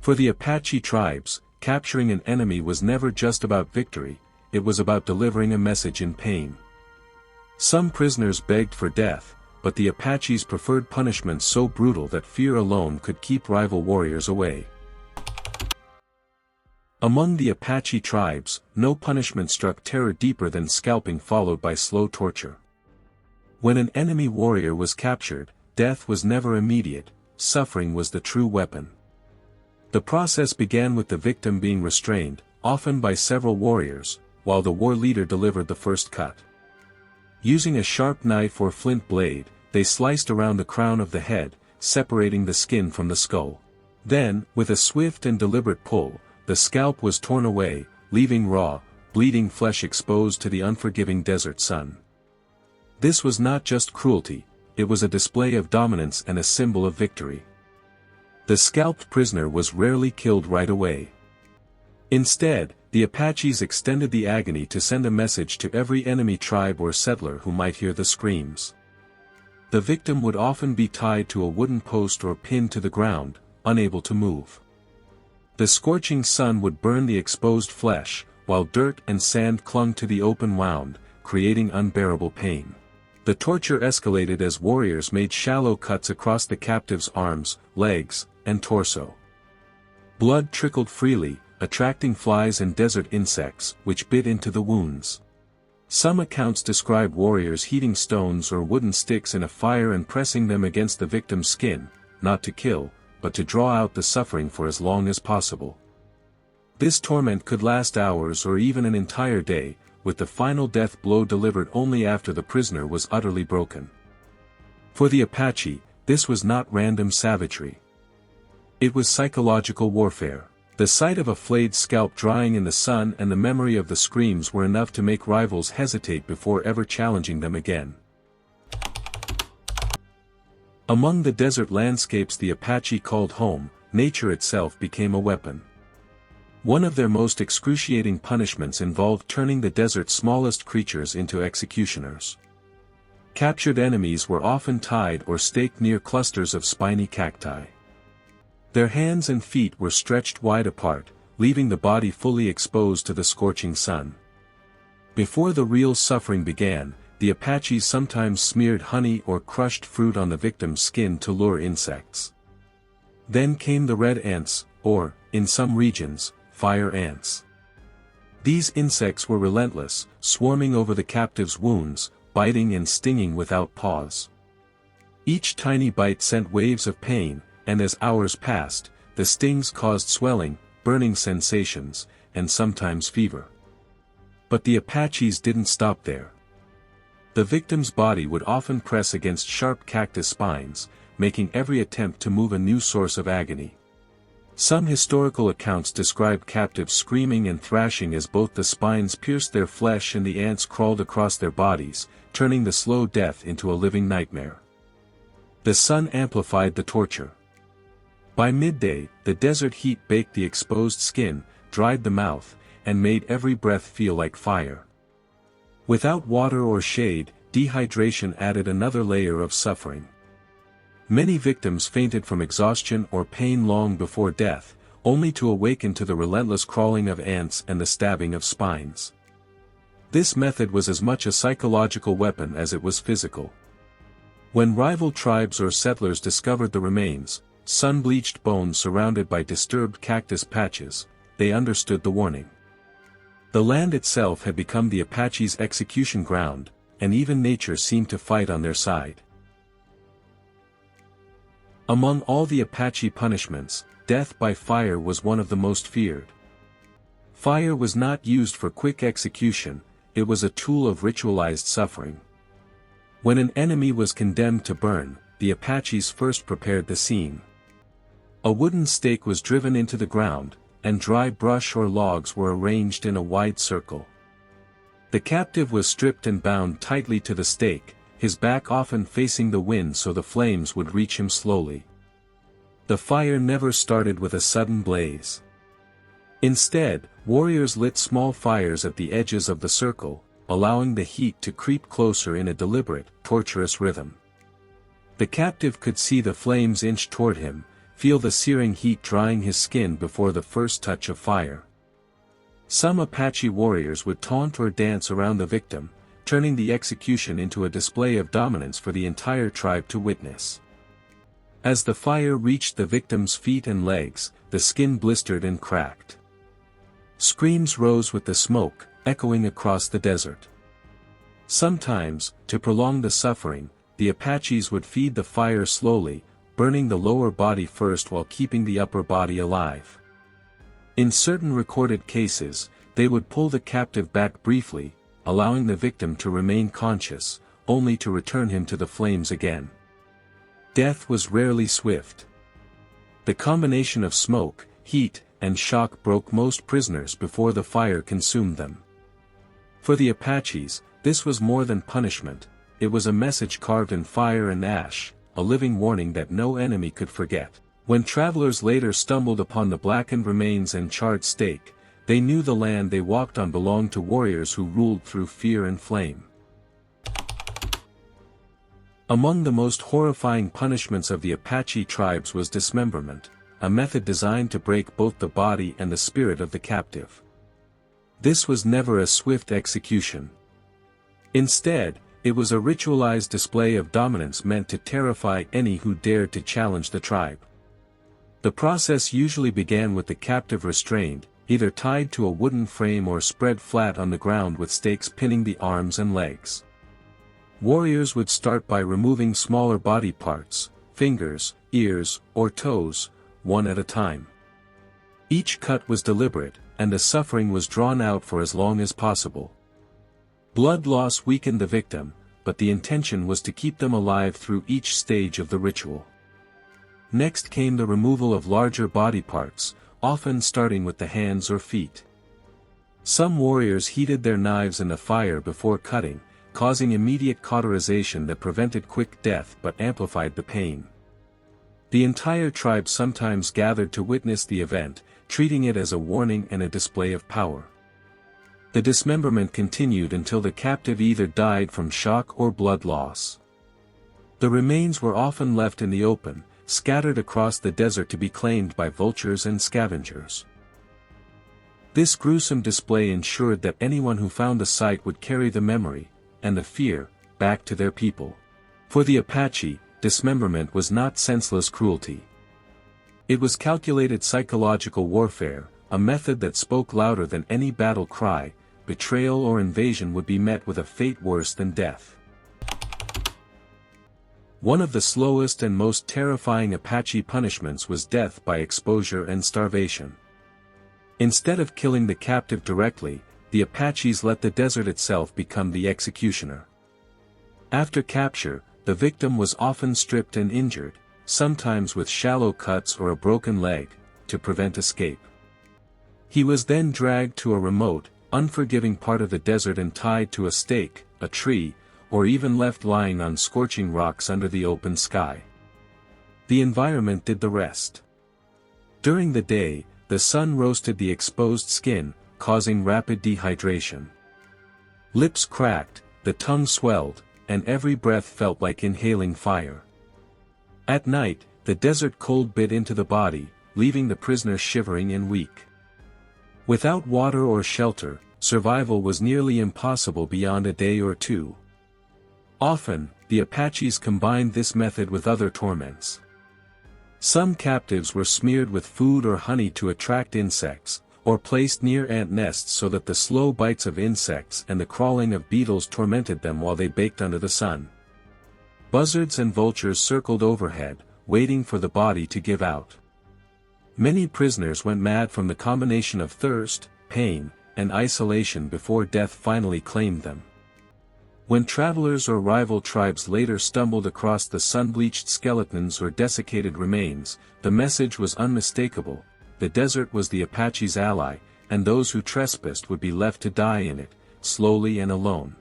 For the Apache tribes, capturing an enemy was never just about victory, it was about delivering a message in pain. Some prisoners begged for death, but the Apaches preferred punishments so brutal that fear alone could keep rival warriors away. Among the Apache tribes, no punishment struck terror deeper than scalping, followed by slow torture. When an enemy warrior was captured, death was never immediate, suffering was the true weapon. The process began with the victim being restrained, often by several warriors, while the war leader delivered the first cut. Using a sharp knife or flint blade, they sliced around the crown of the head, separating the skin from the skull. Then, with a swift and deliberate pull, the scalp was torn away, leaving raw, bleeding flesh exposed to the unforgiving desert sun. This was not just cruelty, it was a display of dominance and a symbol of victory. The scalped prisoner was rarely killed right away. Instead, the Apaches extended the agony to send a message to every enemy tribe or settler who might hear the screams. The victim would often be tied to a wooden post or pinned to the ground, unable to move. The scorching sun would burn the exposed flesh, while dirt and sand clung to the open wound, creating unbearable pain. The torture escalated as warriors made shallow cuts across the captive's arms, legs, and torso. Blood trickled freely, attracting flies and desert insects, which bit into the wounds. Some accounts describe warriors heating stones or wooden sticks in a fire and pressing them against the victim's skin, not to kill, but to draw out the suffering for as long as possible. This torment could last hours or even an entire day, with the final death blow delivered only after the prisoner was utterly broken. For the Apache, this was not random savagery. It was psychological warfare. The sight of a flayed scalp drying in the sun and the memory of the screams were enough to make rivals hesitate before ever challenging them again. Among the desert landscapes the Apache called home, nature itself became a weapon. One of their most excruciating punishments involved turning the desert's smallest creatures into executioners. Captured enemies were often tied or staked near clusters of spiny cacti. Their hands and feet were stretched wide apart, leaving the body fully exposed to the scorching sun. Before the real suffering began, the Apaches sometimes smeared honey or crushed fruit on the victim's skin to lure insects. Then came the red ants, or, in some regions, fire ants. These insects were relentless, swarming over the captive's wounds, biting and stinging without pause. Each tiny bite sent waves of pain, and as hours passed, the stings caused swelling, burning sensations, and sometimes fever. But the Apaches didn't stop there. The victim's body would often press against sharp cactus spines, making every attempt to move a new source of agony. Some historical accounts describe captives screaming and thrashing as both the spines pierced their flesh and the ants crawled across their bodies, turning the slow death into a living nightmare. The sun amplified the torture. By midday, the desert heat baked the exposed skin, dried the mouth, and made every breath feel like fire. Without water or shade, dehydration added another layer of suffering. Many victims fainted from exhaustion or pain long before death, only to awaken to the relentless crawling of ants and the stabbing of spines. This method was as much a psychological weapon as it was physical. When rival tribes or settlers discovered the remains, sun-bleached bones surrounded by disturbed cactus patches, they understood the warning. The land itself had become the Apache's execution ground, and even nature seemed to fight on their side. Among all the Apache punishments, death by fire was one of the most feared. Fire was not used for quick execution, it was a tool of ritualized suffering. When an enemy was condemned to burn, the Apaches first prepared the scene. A wooden stake was driven into the ground, and dry brush or logs were arranged in a wide circle. The captive was stripped and bound tightly to the stake, his back often facing the wind so the flames would reach him slowly. The fire never started with a sudden blaze. Instead, warriors lit small fires at the edges of the circle, allowing the heat to creep closer in a deliberate, torturous rhythm. The captive could see the flames inch toward him, feel the searing heat drying his skin before the first touch of fire. Some Apache warriors would taunt or dance around the victim, turning the execution into a display of dominance for the entire tribe to witness. As the fire reached the victim's feet and legs, the skin blistered and cracked. Screams rose with the smoke, echoing across the desert. Sometimes, to prolong the suffering, the Apaches would feed the fire slowly, burning the lower body first while keeping the upper body alive. In certain recorded cases, they would pull the captive back briefly, allowing the victim to remain conscious, only to return him to the flames again. Death was rarely swift. The combination of smoke, heat, and shock broke most prisoners before the fire consumed them. For the Apaches, this was more than punishment, it was a message carved in fire and ash, a living warning that no enemy could forget. When travelers later stumbled upon the blackened remains and charred stake, they knew the land they walked on belonged to warriors who ruled through fear and flame. Among the most horrifying punishments of the Apache tribes was dismemberment, a method designed to break both the body and the spirit of the captive. This was never a swift execution. Instead, it was a ritualized display of dominance meant to terrify any who dared to challenge the tribe. The process usually began with the captive restrained, either tied to a wooden frame or spread flat on the ground with stakes pinning the arms and legs. Warriors would start by removing smaller body parts, fingers, ears, or toes, one at a time. Each cut was deliberate, and the suffering was drawn out for as long as possible. Blood loss weakened the victim, but the intention was to keep them alive through each stage of the ritual. Next came the removal of larger body parts, often starting with the hands or feet. Some warriors heated their knives in the fire before cutting, causing immediate cauterization that prevented quick death but amplified the pain. The entire tribe sometimes gathered to witness the event, treating it as a warning and a display of power. The dismemberment continued until the captive either died from shock or blood loss. The remains were often left in the open, scattered across the desert to be claimed by vultures and scavengers. This gruesome display ensured that anyone who found the site would carry the memory, and the fear, back to their people. For the Apache, dismemberment was not senseless cruelty. It was calculated psychological warfare, a method that spoke louder than any battle cry. Betrayal or invasion would be met with a fate worse than death. One of the slowest and most terrifying Apache punishments was death by exposure and starvation. Instead of killing the captive directly, the Apaches let the desert itself become the executioner. After capture, the victim was often stripped and injured, sometimes with shallow cuts or a broken leg, to prevent escape. He was then dragged to a remote, unforgiving part of the desert and tied to a stake, a tree, or even left lying on scorching rocks under the open sky. The environment did the rest. During the day, the sun roasted the exposed skin, causing rapid dehydration. Lips cracked, the tongue swelled, and every breath felt like inhaling fire. At night, the desert cold bit into the body, leaving the prisoner shivering and weak. Without water or shelter, survival was nearly impossible beyond a day or two. Often, the Apaches combined this method with other torments. Some captives were smeared with food or honey to attract insects, or placed near ant nests so that the slow bites of insects and the crawling of beetles tormented them while they baked under the sun. Buzzards and vultures circled overhead, waiting for the body to give out. Many prisoners went mad from the combination of thirst, pain, and isolation before death finally claimed them. When travelers or rival tribes later stumbled across the sun-bleached skeletons or desiccated remains, the message was unmistakable: the desert was the Apache's ally, and those who trespassed would be left to die in it, slowly and alone.